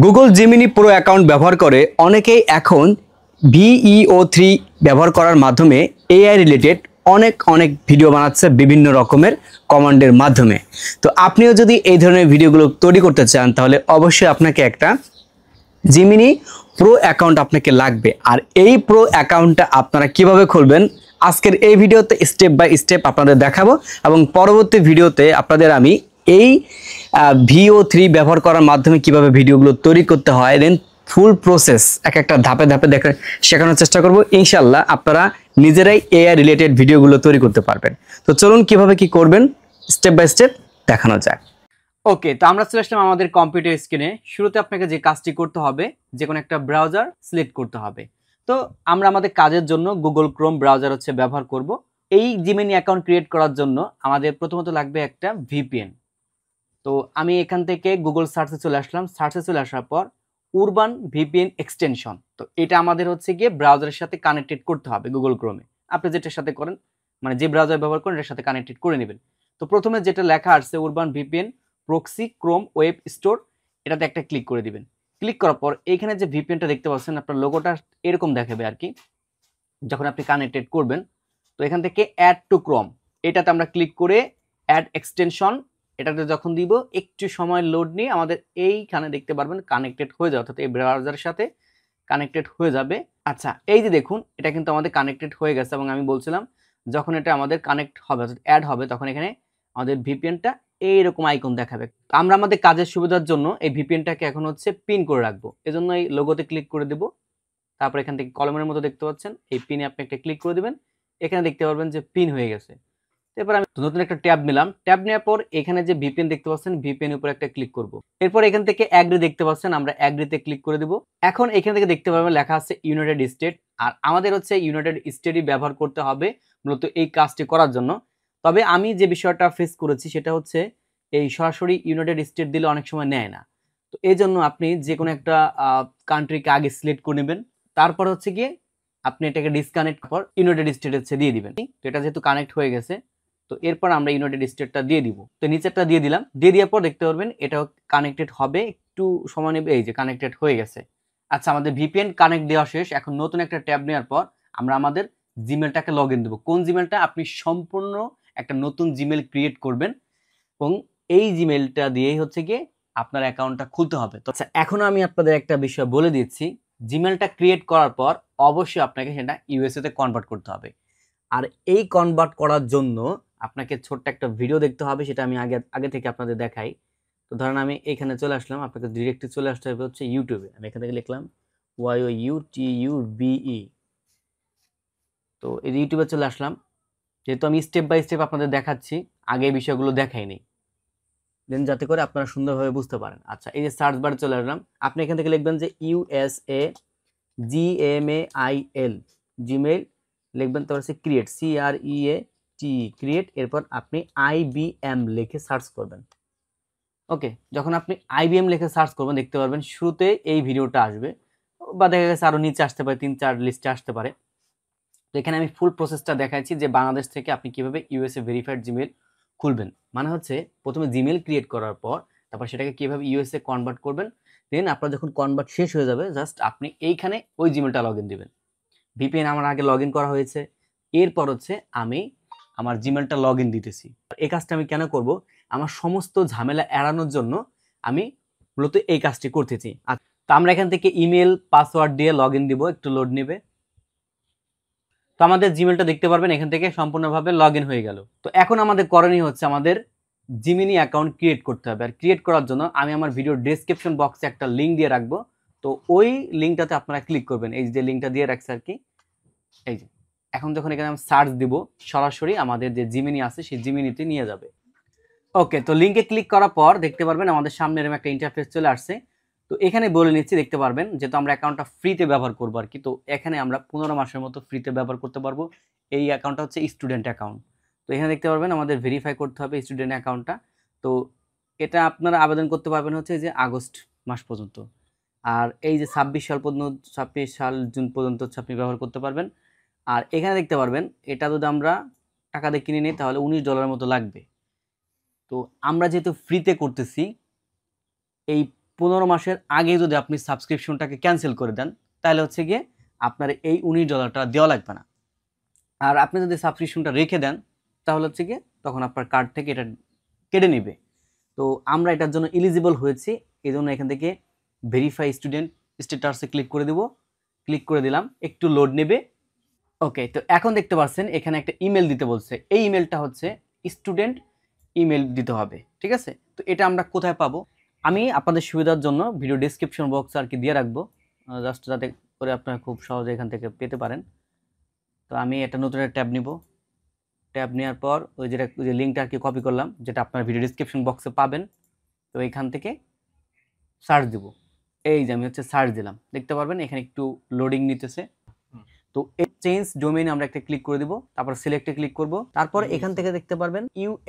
Google Gemini pro account ব্যবহার করে অনেকেই এখন VEO3 ব্যবহার করার মাধ্যমে AI রিলেটেড অনেক ভিডিও বানাচ্ছে বিভিন্ন রকমের কমান্ডের মাধ্যমে। তো আপনিও যদি এই ধরনের ভিডিওগুলো তৈরি করতে চান তাহলে অবশ্যই আপনাকে একটা জেমিনি প্রো অ্যাকাউন্ট আপনাকে লাগবে। আর এই প্রো অ্যাকাউন্টটা আপনারা কিভাবে খুলবেন আজকের এই ভিডিওতে স্টেপ বাই স্টেপ আপনাদের দেখাবো, এবং পরবর্তী ভিডিওতে আপনাদের আমি এই VEO3 ব্যবহার করার মাধ্যমে কিভাবে ভিডিওগুলো তৈরি করতে হয় দেন ফুল প্রসেস একটা ধাপে ধাপে শেখানোর চেষ্টা করব। ইনশাল্লাহ আপনারা নিজেরাই AI রিলেটেড ভিডিওগুলো তৈরি করতে পারবেন। তো চলুন কিভাবে কি করবেন স্টেপ বাই স্টেপ দেখানো যাক। ওকে, তো আমরা চলে আসলাম আমাদের কম্পিউটার স্ক্রিনে। শুরুতে আপনাকে যে কাজটি করতে হবে, যে কোনো একটা ব্রাউজার সিলেক্ট করতে হবে। তো আমরা আমাদের কাজের জন্য গুগল ক্রোম ব্রাউজার ব্যবহার করব। এই জিমেনি অ্যাকাউন্ট ক্রিয়েট করার জন্য আমাদের প্রথমত লাগবে একটা VPN। তো আমি এখান থেকে গুগল সার্চে চলে আসলাম। সার্চে চলে আসার পর উরবান VPN এক্সটেনশন, তো এটা আমাদের গিয়ে ব্রাউজারের সাথে কানেক্টেড করতে হবে। গুগল ক্রোমে আপনি যেটার সাথে করেন, মানে যে ব্রাউজার ব্যবহার করেন এটার সাথে কানেক্টেড করে নেবেন। তো প্রথমে যেটা লেখা আসছে urban VPN proxy Chrome web store, এটাতে একটা ক্লিক করে দিবেন। ক্লিক করার পর এইখানে যে VPNটা দেখতে পাচ্ছেন আপনার লোগোটা এরকম দেখাবে আর কি যখন আপনি কানেক্টেড করবেন। তো এখান থেকে অ্যাড টু ক্রোম এটাতে আমরা ক্লিক করে অ্যাড এক্সটেনশন এটাতে যখন দিব একটু সময় লোড নিয়ে আমাদের এইখানে দেখতে পারবেন কানেক্টেড হয়ে যাবে, অর্থাৎ এই ব্রাউজারের সাথে কানেক্টেড হয়ে যাবে। আচ্ছা, এই যে দেখুন এটা কিন্তু আমাদের কানেক্টেড হয়ে গেছে, এবং আমি বলছিলাম যখন এটা আমাদের কানেক্ট হবে অর্থাৎ অ্যাড হবে তখন এখানে আমাদের VPNটা এইরকম আইকন দেখাবে। আমরা আমাদের কাজের সুবিধার জন্য এই VPNটাকে এখন পিন করে রাখবো, এজন্য এই লোগোতে ক্লিক করে দেব। তারপর এখান থেকে কলমের মতো দেখতে পাচ্ছেন এই পিনে আপনি একটা ক্লিক করে দিবেন। এখানে দেখতে পারবেন যে পিন হয়ে গেছে। এরপর আমি নতুন একটা ট্যাব নিলাম। ট্যাব নেওয়ার পর এখানে যে VPN দেখতে পাচ্ছেন VPN এর উপর একটা ক্লিক করব। এরপর এখান থেকে অ্যাগ্রি দেখতে পাচ্ছেন, আমরা অ্যাগ্রিতে ক্লিক করে দেব। এখন এখান থেকে দেখতে পারবেন লেখা আছে ইউনাইটেড স্টেট, আর আমাদের ইউনাইটেড স্টেটই ব্যবহার করতে হবে মূলত এই কাজটি করার জন্য। তবে আমি যে বিষয়টা ফেস করেছি সেটা এই সরাসরি ইউনাইটেড স্টেট দিলে অনেক সময় নেয় না। তো এই জন্য আপনি যে কোনো একটা কান্ট্রিকে আগে সিলেক্ট করে নেবেন, তারপর গিয়ে আপনি এটাকে ডিসকানেক্ট পর ইউনাইটেড স্টেটে দিয়ে দিবেন। তো এটা যেহেতু কানেক্ট হয়ে গেছে, তো এরপর আমরা ইউনাইটেড স্টেটটা দিয়ে দিব। তো নিচেরটা দিয়ে দিলাম। দিয়ে দেওয়ার পর দেখতে পারবেন এটাও কানেক্টেড হবে, একটু সময় নেবে। এই যে কানেক্টেড হয়ে গেছে। আচ্ছা, আমাদের VPN কানেক্ট দেওয়া শেষ। এখন নতুন একটা ট্যাব নেওয়ার পর আমরা আমাদের জিমেলটাকে লগ ইন দেবো। কোন জিমেলটা? আপনি সম্পূর্ণ একটা নতুন জিমেল ক্রিয়েট করবেন, এবং এই জিমেলটা দিয়েই গিয়ে আপনার অ্যাকাউন্টটা খুলতে হবে। তো আচ্ছা, এখনো আমি আপনাদের একটা বিষয় বলে দিচ্ছি। জিমেলটা ক্রিয়েট করার পর অবশ্যই আপনাকে সেটা USA তে কনভার্ট করতে হবে। আর এই কনভার্ট করার জন্য আপনাকে ছোট্ট একটা ভিডিও দেখতে হবে, সেটা আমি আগে থেকে আপনাদের দেখাই। তো ধরেন আমি এখানে চলে আসলাম, আপনাকে ডিরেক্টলি চলে আসতে হবে ইউটিউবে। আমি এখান থেকে লিখলাম YOUTUBE। তো এই ইউটিউবে চলে আসলাম। যেহেতু আমি স্টেপ বাই স্টেপ আপনাদের দেখাচ্ছি, আগে এই বিষয়গুলো দেখাইনি, দেন যাতে করে আপনারা সুন্দরভাবে বুঝতে পারেন। আচ্ছা, এই যে সার্চ বারে চলে আসলাম, আপনি এখান থেকে লিখবেন যে USA GMAIL জিমেইল লিখবেন, তারপর ক্রিয়েট CREAT ক্রিয়েট, এরপর আপনি IBM লিখে সার্চ করবেন। ওকে, যখন আপনি IBM লিখে সার্চ করবেন দেখতে পারবেন শুরুতে এই ভিডিওটা আসবে, বা দেখা গেছে আরো নিচে আসতে পারে, 3-4 লিস্টে আসতে পারে। তো এখানে আমি ফুল প্রসেসটা দেখাচ্ছি যে বাংলাদেশ থেকে আপনি কিভাবে USA ভেরিফাইড জিমেইল খুলবেন। মানে প্রথমে জিমেইল ক্রিয়েট করার পর তারপর সেটাকে কিভাবে USA কনভার্ট করবেন, দেন আপনার যখন কনভার্ট শেষ হয়ে যাবে জাস্ট আপনি এইখানে ওই জিমেলটা লগ ইন দিবেন। VPN আমার আগে লগ ইন করা হয়েছে, এরপর আমি আমার জিমেলটা লগ ইন দিতেছি। এই কাজটা আমি কেন করব? আমার সমস্ত ঝামেলা এড়ানোর জন্য আমি মূলত এই কাজটি করতেছি। তো আমরা এখান থেকে ইমেল পাসওয়ার্ড দিয়ে লগ ইন দিব, একটু লোড নেবে। তো আমাদের জিমেলটা দেখতে পারবেন এখান থেকে সম্পূর্ণভাবে লগ ইন হয়ে গেল। তো এখন আমাদের করণীয় আমাদের জিমিনি অ্যাকাউন্ট ক্রিয়েট করতে হবে। আর ক্রিয়েট করার জন্য আমি আমার ভিডিও ডেসক্রিপশন বক্সে একটা লিঙ্ক দিয়ে রাখবো। তো ওই লিঙ্কটাতে আপনারা ক্লিক করবেন, এই যে লিঙ্কটা দিয়ে রাখছে আর কি। এই যে এখন যখন এখানে আমি সার্চ দিব সরাসরি আমাদের যে জিমিনি আছে সেই জিমিনিতে নিয়ে যাবে। ওকে, তো লিঙ্কে ক্লিক করার পর দেখতে পারবেন আমাদের সামনে এরকম একটা ইন্টারফেস চলে আসছে। তো এখানে বলে নিচ্ছি, দেখতে পারবেন যেহেতু আমরা অ্যাকাউন্টটা ফ্রিতে ব্যবহার করবো আর কি। তো এখানে আমরা 15 মাসের মতো ফ্রিতে ব্যবহার করতে পারবো। এই অ্যাকাউন্টটা স্টুডেন্ট অ্যাকাউন্ট। তো এখানে দেখতে পারবেন আমাদের ভেরিফাই করতে হবে স্টুডেন্ট অ্যাকাউন্টটা। তো এটা আপনারা আবেদন করতে পারবেন যে আগস্ট মাস পর্যন্ত। আর এই যে 26 সাল জুন পর্যন্ত আপনি ব্যবহার করতে পারবেন। আর এখানে দেখতে পারবেন এটা যদি আমরা টাকা দিয়ে কিনে নিই তাহলে $19 মতো লাগবে। তো আমরা যেহেতু ফ্রিতে করতেছি, এই 15 মাসের আগে যদি আপনি সাবস্ক্রিপশনটাকে ক্যান্সেল করে দেন তাহলে হচ্ছে গিয়ে আপনার এই $19 দেওয়া লাগবে না। আর আপনি যদি সাবস্ক্রিপশনটা রেখে দেন তাহলে হচ্ছে গিয়ে তখন আপনার কার্ড থেকে এটা কেটে নেবে। তো আমরা এটার জন্য এলিজিবল হয়েছি, এই জন্য এখান থেকে ভেরিফাই স্টুডেন্ট স্ট্যাটাসে ক্লিক করে দেব। ক্লিক করে দিলাম, একটু লোড নেবে। ওকে, তো এখন দেখতে পাচ্ছেন এখানে একটা ইমেল দিতে বলছে। এই ইমেলটা হচ্ছে স্টুডেন্ট ইমেল দিতে হবে, ঠিক আছে? তো এটা আমরা কোথায় পাবো? আমি আপনাদের সুবিধার জন্য ভিডিও ডেসক্রিপশন বক্স আর কি দিয়ে রাখবো, জাস্ট যাতে করে আপনারা খুব সহজে এখান থেকে পেতে পারেন। তো আমি এটা নতুন একটা ট্যাব নিব। ট্যাব নেওয়ার পর ওই যে লিঙ্কটা আর কি কপি করলাম, যেটা আপনার ভিডিও ডেসক্রিপশন বক্সে পাবেন। তো এখান থেকে সার্চ দিব। এই যে আমি হচ্ছে সার্চ দিলাম, দেখতে পারবেন এখানে একটু লোডিং নিতেছে। তো এই চেঞ্জ ডোমেইন আমরা একটা ক্লিক করে দিব, তারপর সিলেক্টে ক্লিক করব। তারপর এখান থেকে দেখতে পারবেন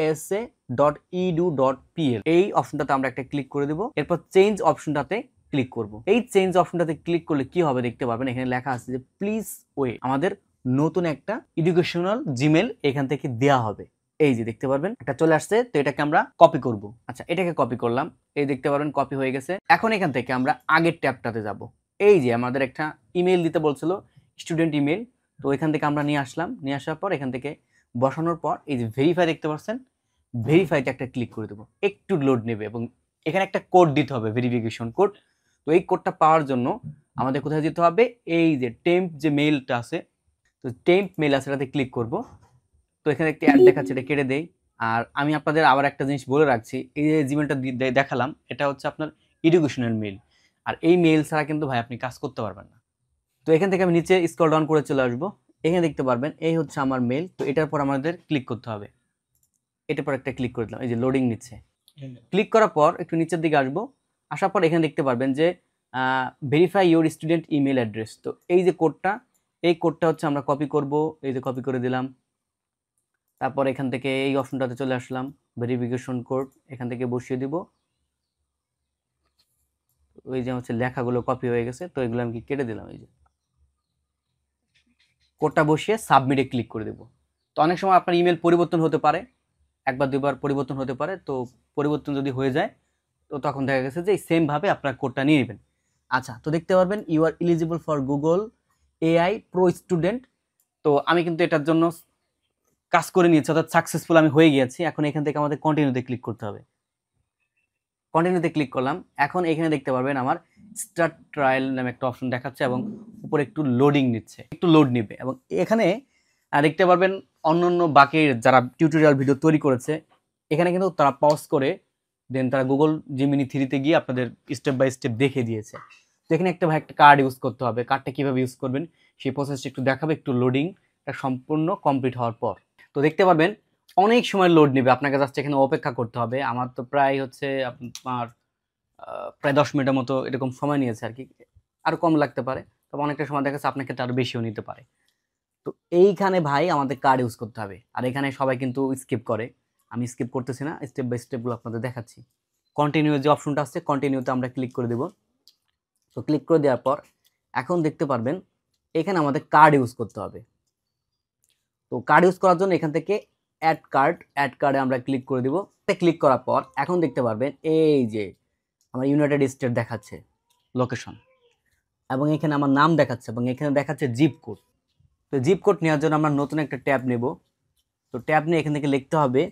usa.edu.pl, এই অপশনটাতে আমরা একটা ক্লিক করে দিব। এরপর চেঞ্জ অপশনটাতে ক্লিক করব। এই চেঞ্জ অপশনটাতে ক্লিক করলে কি হবে দেখতে পারবেন, এখানে লেখা আছে যে প্লিজ ওয়ে, আমাদের নতুন একটা এডুকেশনাল জিমেল এখান থেকে দেয়া হবে। এই যে দেখতে পারবেন এটা চলে আসছে। তো এটাকে আমরা কপি করব। আচ্ছা, এটাকে কপি করলাম, এই দেখতে পারবেন কপি হয়ে গেছে। এখন এখান থেকে আমরা আগের ট্যাবটাতে যাব। এই যে আমাদের একটা ইমেল দিতে বলছিল, স্টুডেন্ট ইমেল। তো এখান থেকে আমরা নিয়ে আসলাম, নিয়ে আসার পর এখান থেকে বসানোর পর এই যে ভেরিফাই দেখতে পাচ্ছেন, ভেরিফাইতে একটা ক্লিক করে দেবো। একটু লোড নেবে এবং এখানে একটা কোড দিতে হবে, ভেরিফিকেশন কোড। তো এই কোডটা পাওয়ার জন্য আমাদের কোথায় যেতে হবে, এই যে টেম্প যে মেইলটা আছে, তো টেম্প মেইল আছে এটাতে ক্লিক করব। তো এখানে একটি অ্যাড দেখাচ্ছে, এটা কেটে দেই। আর আমি আপনাদের আবার একটা জিনিস বলে রাখছি, এই যে জিমেলটা দেখালাম এটা হচ্ছে আপনার এডুকেশনাল মেইল, আর এই মেইল ছাড়া কিন্তু ভাই আপনি কাজ করতে পারবেন না। তো এখান থেকে আমি নিচে স্ক্রল ডাউন করে চলে আসবো। এখানে দেখতে পারবেন এই হচ্ছে আমার মেইল। তো এটার পর আমাদের ক্লিক করতে হবে, এটার পর একটা ক্লিক করে দিলাম। এই যে লোডিং নিচ্ছে, ক্লিক করার পর একটু নিচের দিকে আসবো। আসার পর এখানে দেখতে পারবেন যে verify your student email address. তো এই যে কোডটা, এই কোডটা হচ্ছে আমরা কপি করব। এই যে কপি করে দিলাম। তারপর এখান থেকে এই অপশনটাতে চলে আসলাম, ভেরিফিকেশন কোড এখান থেকে বসিয়ে দিব। ওই যে হচ্ছে লেখাগুলো কপি হয়ে গেছে, তো এগুলো আমি কেটে দিলাম। এই যে কোডটা বসিয়ে সাবমিটে ক্লিক করে দেব। তো অনেক সময় আপনার ইমেল পরিবর্তন হতে পারে, একবার দুবার পরিবর্তন হতে পারে। তো পরিবর্তন যদি হয়ে যায় তো তখন দেখা গেছে যে সেমভাবে আপনার কোডটা নিয়ে নেবেন। আচ্ছা, তো দেখতে পারবেন you are eligible for Google AI pro student. তো আমি কিন্তু এটার জন্য কাজ করে নিয়েছি, অর্থাৎ সাকসেসফুল আমি হয়ে গিয়েছি। এখন এখান থেকে আমাদের কন্টিনিউতে ক্লিক করতে হবে। কন্টিনিউতে ক্লিক করলাম। এখন এখানে দেখতে পারবেন আমার স্টার্ট ট্রায়াল নামে একটা অপশন দেখাচ্ছে এবং উপরে একটু লোডিং নিচ্ছে, একটু লোড নেবে। এবং এখানে দেখতে পারবেন অন্যান্য বাকি যারা টিউটোরিয়াল ভিডিও তৈরি করেছে, এখানে কিন্তু তারা পজ করে দেন তারা গুগল জিমিনি 3-তে গিয়ে আপনাদের স্টেপ বাই স্টেপ দেখিয়ে দিয়েছে। তো এখানে একটা কার্ড ইউজ করতে হবে। কার্ডটা কীভাবে ইউজ করবেন সেই প্রসেসটা একটু দেখাবে, একটু লোডিং সম্পূর্ণ কমপ্লিট হওয়ার পর। তো দেখতে পারবেন অনেক সময় লোড নেবে, আপনাকে জাস্ট এখানে অপেক্ষা করতে হবে। আমার তো প্রায় হচ্ছে আপনার প্রায় 10 মিনিটের মতো এরকম সময় নিয়েছে আর কি, আরও কম লাগতে পারে, তবে অনেকটা সময় দেখা যাচ্ছে আপনাকে আরও বেশিও নিতে পারে। তো এইখানে ভাই আমাদের কার্ড ইউজ করতে হবে। আর এখানে সবাই কিন্তু স্কিপ করে, আমি স্কিপ করতেছি না, স্টেপ বাই স্টেপগুলো আপনাদের দেখাচ্ছি। কন্টিনিউ যে অপশনটা আছে, কন্টিনিউতে আমরা ক্লিক করে দেব। তো ক্লিক করে দেওয়ার পর এখন দেখতে পারবেন এখানে আমাদের কার্ড ইউজ করতে হবে। তো কার্ড ইউজ করার জন্য এখান থেকে অ্যাড কার্ডে আমরা ক্লিক করে দিব। ক্লিক করার পর এখন দেখতে পারবেন এই যে আমার ইউনাইটেড স্টেট দেখাচ্ছে লোকেশন, এবং এখানে আমার নাম দেখাচ্ছে, এবং এখানে দেখাচ্ছে জিপ কোড। তো জিপ কোড নেওয়ার জন্য আমরা নতুন একটা ট্যাব নেব। তো ট্যাব নিয়ে এখান থেকে লিখতে হবে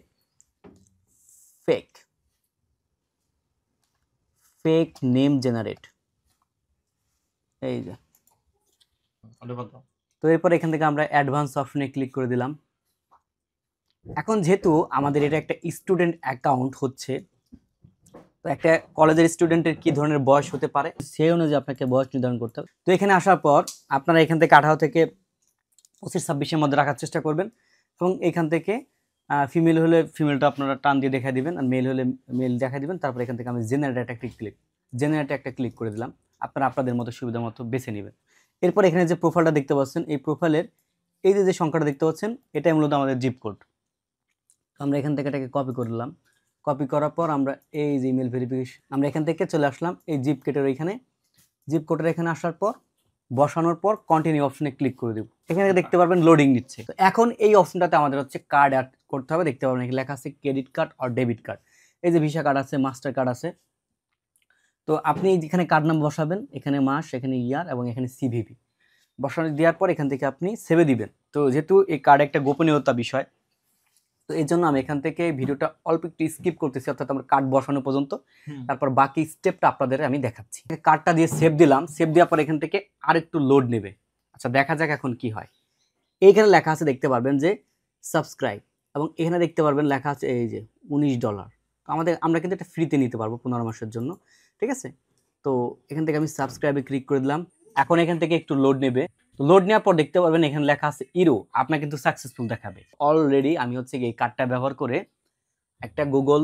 ফেক নেম জেনারেট। এই যে, তো এরপর এখান থেকে আমরা অ্যাডভান্স অপশনে ক্লিক করে দিলাম। এখন যেহেতু আমাদের এটা একটা স্টুডেন্ট অ্যাকাউন্ট হচ্ছে, তো একটা কলেজের স্টুডেন্টের কি ধরনের বয়স হতে পারে সেই অনুযায়ী আপনাকে বয়স নির্ধারণ করতে হবে। তো এখানে আসার পর আপনারা এখান থেকে 18 থেকে 25-26-এর মধ্যে রাখার চেষ্টা করবেন, এবং এখান থেকে ফিমেল হলে ফিমেলটা আপনারা টান দিয়ে দেখা দিবেন, আর মেল হলে মেল দেখা দিবেন। তারপর এখান থেকে আমি জেনারেট একটা ক্লিক করে দিলাম। আপনারা আপনাদের মতো সুবিধা মতো বেছে নেবেন। এরপর এখানে যে প্রোফাইলটা দেখতে পাচ্ছেন, এই প্রোফাইলের এই যে সংখ্যাটা দেখতে পাচ্ছেন, এটাই মূলত আমাদের জিপ কোড। তো আমরা এখান থেকে এটাকে কপি করে দিলাম। কপি করার পর আমরা এই যে ইমেল ভেরিফিকেশন, আমরা এখান থেকে চলে আসলাম এই জিপ কোডের এখানে। জিপ কোডের এখানে আসার পর বসানোর পর কন্টিনিউ অপশনে ক্লিক করে দেব। এখানে দেখতে পারবেন লোডিং নিচ্ছে। তো এখন এই অপশনটাতে আমাদের হচ্ছে কার্ড অ্যাড করতে হবে। দেখতে পারবেন এখানে লেখা আছে ক্রেডিট কার্ড আর ডেবিট কার্ড। এই যে ভিসা কার্ড আছে, মাস্টার কার্ড আছে। তো আপনি যেখানে কার্ড নাম বসাবেন, এখানে মাস, এখানে ইয়ার এবং এখানে সিভিভি বসানো দেওয়ার পর এখান থেকে আপনি সেভে দিবেন। তো যেহেতু এই কার্ড একটা গোপনীয়তা বিষয়, তো এই জন্য আমি এখান থেকে ভিডিওটা অল্প একটু স্কিপ করতেছি, অর্থাৎ আমার কার্ড বসানো পর্যন্ত। তারপর বাকি স্টেপটা আপনাদের আমি দেখাচ্ছি। কার্ডটা দিয়ে সেভ দিলাম, সেভ দেওয়ার পর এখান থেকে আরেকটু লোড নেবে। আচ্ছা, দেখা যাক এখন কি হয়। এইখানে লেখা আছে, দেখতে পারবেন যে সাবস্ক্রাইব, এবং এখানে দেখতে পারবেন লেখা আছে এই যে $19। আমরা কিন্তু এটা ফ্রিতে নিতে পারবো 15 মাসের জন্য, ঠিক আছে। তো এখান থেকে আমি সাবস্ক্রাইবে ক্লিক করে দিলাম। এখন এখান থেকে একটু লোড নেবে। তো লোড নেওয়ার পর দেখতে পারবেন এখানে লেখা আছে ইরো, আপনার কিন্তু সাকসেসফুল দেখাবে। অলরেডি আমি হচ্ছে এই কার্ডটা ব্যবহার করে একটা গুগল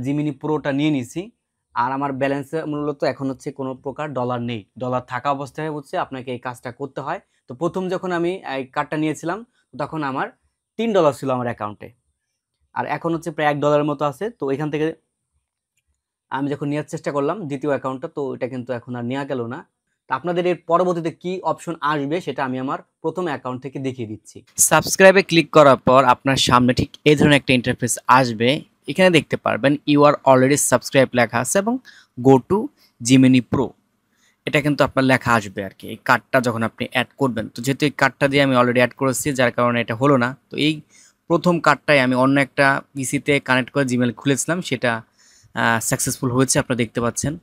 জিমিনি প্রোটা নিয়ে নিছি, আর আমার ব্যালেন্সে মূলত এখন হচ্ছে কোনো প্রকার ডলার নেই। ডলার থাকা অবস্থায় হচ্ছে আপনাকে এই কাজটা করতে হয়। তো প্রথম যখন আমি এই কার্ডটা নিয়েছিলাম তখন আমার $3 ছিল আমার অ্যাকাউন্টে, আর এখন হচ্ছে প্রায় $1 মতো আছে। তো এখান থেকে আমি যখন নেওয়ার চেষ্টা করলাম দ্বিতীয় অ্যাকাউন্টটা, তো এটা কিন্তু এখন আর নেওয়া গেল না। তো আপনাদের এর পরবর্তীতে কি অপশন আসবে সেটা আমি আমার প্রথম অ্যাকাউন্ট থেকে দেখিয়ে দিচ্ছি। সাবস্ক্রাইবে ক্লিক করার পর আপনার সামনে ঠিক এই ধরনের একটা ইন্টারফেস আসবে। এখানে দেখতে পারবেন ইউ আর অলরেডি সাবস্ক্রাইব লেখা আছে এবং গো টু জিমিনি প্রো, এটা কিন্তু আপনার লেখা আসবে আর কি। এই কার্ডটা যখন আপনি অ্যাড করবেন, তো যেহেতু এই কার্ডটা দিয়ে আমি অলরেডি অ্যাড করেছি যার কারণে এটা হলো না। তো এই প্রথম কার্ডটাই আমি অন্য একটা পিসিতে কানেক্ট করে জিমেল খুলেছিলাম, সেটা সাকসেসফুল হয়েছে, আপনারা দেখতে পাচ্ছেন।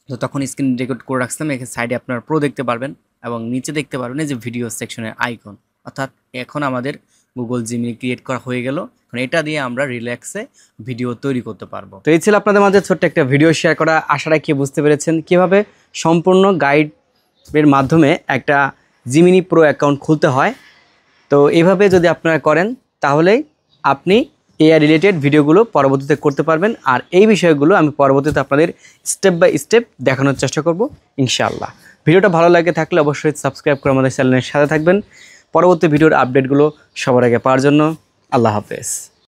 তো তখন স্ক্রিন রেকর্ড করে রাখছিলাম। এখানে সাইডে আপনারা প্রো দেখতে পারবেন এবং নিচে দেখতে পারবেন এই যে ভিডিও সেকশনের আইকন, অর্থাৎ এখন আমাদের গুগল জিমিনি ক্রিয়েট করা হয়ে গেল। এখন এটা দিয়ে আমরা রিল্যাক্সে ভিডিও তৈরি করতে পারবো। তো এই ছিল আপনাদের মাঝে ছোট্ট একটা ভিডিও শেয়ার করা। আশা রাখি বুঝতে পেরেছেন কিভাবে সম্পূর্ণ গাইডের মাধ্যমে একটা জিমিনি প্রো অ্যাকাউন্ট খুলতে হয়। তো এইভাবে যদি আপনারা করেন তাহলেই আপনি এআই রিলেটেড ভিডিওগুলো পরবর্তীতে করতে পারবেন। আর এই বিষয়গুলো আমি পরবর্তীতে আপনাদের স্টেপ বাই স্টেপ দেখানোর চেষ্টা করব ইনশাআল্লাহ। ভিডিওটা ভালো লাগে থাকলে অবশ্যই সাবস্ক্রাইব করে আমাদের চ্যানেলের সাথে থাকবেন পরবর্তী ভিডিওর আপডেটগুলো সবার আগে পাওয়ার জন্য। আল্লাহ হাফেজ।